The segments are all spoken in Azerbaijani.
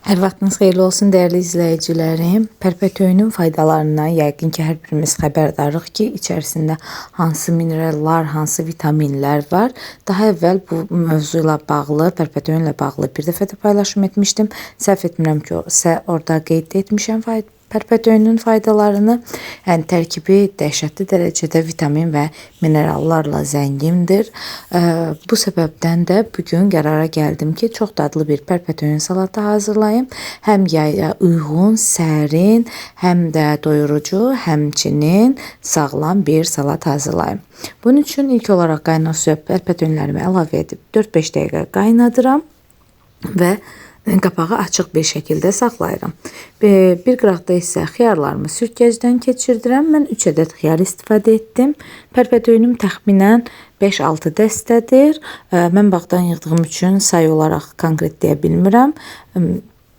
Hər vaxtınız xeyirli olsun dəyərli izləyicilərim. Pərpətöyünün faydalarından yəqin ki, hər birimiz xəbərdarıq ki, içərisində hansı minerallar, hansı vitaminlər var. Daha əvvəl bu mövzu ilə bağlı, pərpətöyünlə bağlı bir dəfə də paylaşım etmişdim. Səhv etmirəm ki, orada qeyd etmişəm pərpətöyünün faydalarını. Yəni tərkibi dəhşətli dərəcədə vitamin və minerallarla zəngindir. Bu səbəbdən də bu gün qərara gəldim ki, çox dadlı bir pərpətöyün salatı hazırlayım. Həm yaya uyğun, sərin, həm də doyurucu, həmçinin sağlam bir salat hazırlayım. Bunun üçün ilk olaraq qaynar suya pərpətöyünlərimi əlavə edib 4-5 dəqiqə qaynadıram və qapağı açıq bir şəkildə saxlayıram. Bir qıraqda isə xiyarlarımı sürtkəcdən keçirdirəm. Mən 3 ədəd xiyar istifadə etdim. Pərpətöyünüm təxminən 5-6 dəstədir. Mən bağdan yığdığım üçün sayı olaraq konkret deyə bilmirəm.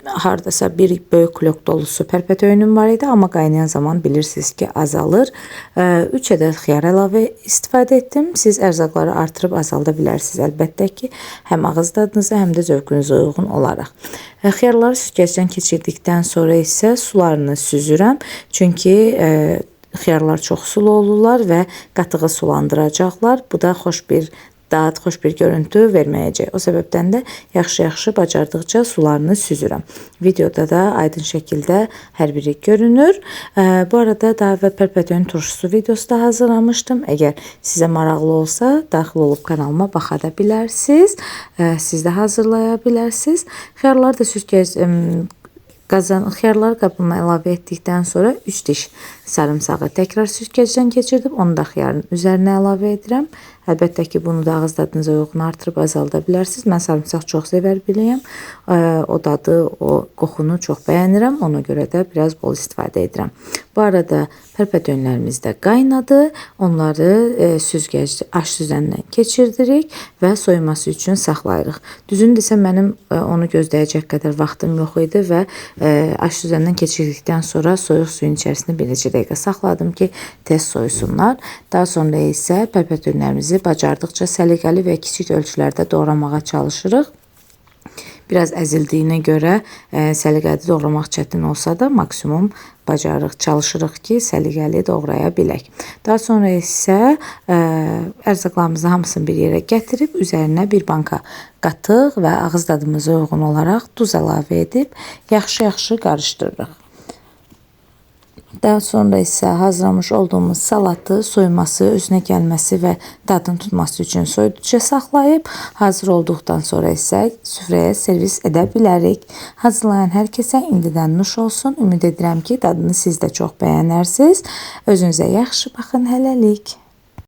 Hardasa bir böyük klok dolusu pərpətöyünüm var idi, amma qaynayan zaman bilirsiniz ki, azalır. 3 ədəd xiyar əlavə istifadə etdim. Siz ərzaqları artırıb azalda bilərsiniz əlbəttə ki, həm ağız dadınıza, həm də zövqünüzə uyğun olaraq. Xiyarları süzgəcdən keçirdikdən sonra isə sularını süzürəm. Çünki xiyarlar çox sulu olurlar və qatığı sulandıracaqlar. Bu da xoş bir dad, xoş bir görüntü verməyəcək. O səbəbdən də yaxşı-yaxşı bacardıqca sularını süzürəm. Videoda da aydın şəkildə hər biri görünür. Bu arada daha əvvəl pərpətöyün turşusu videosu da hazırlamışdım. Əgər sizə maraqlı olsa, daxil olub kanalıma baxa da bilərsiniz. Siz də hazırlaya bilərsiniz. Xiyarları da xiyarları qabıma əlavə etdikdən sonra 3 diş sarımsağı təkrar süzgəcdən keçirdim. Onu da xiyarın üzərinə əlavə edirəm. Əlbəttə ki, bunu da ağız dadınıza uyğun artırıb azalda bilərsiniz. Mən sarımsaq çox sevər biləyəm. O dadı, o qoxunu çox bəyənirəm. Ona görə də biraz bol istifadə edirəm. Bu arada pərpətöyünlərimiz də qaynadı. Onları aş süzəndən keçirdirik və soyuması üçün saxlayırıq. Düzünü desə mənim onu gözləyəcək qədər vaxtım yox idi və aş süzəndən keçirdikdən sonra soyuq suyun içərisində bir neçə dəqiqə saxladım ki, tez soyusunlar. Daha sonra isə pərpətöyünlərimizi bacardıqca səliqəli və kiçik ölçülərdə doğramağa çalışırıq. Biraz əzildiyinə görə səliqəli doğramaq çətin olsa da maksimum bacarırıq, çalışırıq ki, səliqəli doğraya bilək. Daha sonra isə ərzaqlarımızı hamısını bir yerə gətirib üzərinə bir banka qatıq və ağız dadımıza uyğun olaraq duz əlavə edib yaxşı-yaxşı qarışdırırıq. Daha sonra isə hazırlamış olduğumuz salatı soyması, özünə gəlməsi və dadını tutması üçün soyuducuya saxlayıb, hazır olduqdan sonra isə süfrəyə servis edə bilərik. Hazırlayan hər kəsə indidən nuş olsun. Ümid edirəm ki, dadını siz də çox bəyənərsiniz. Özünüzə yaxşı baxın, hələlik.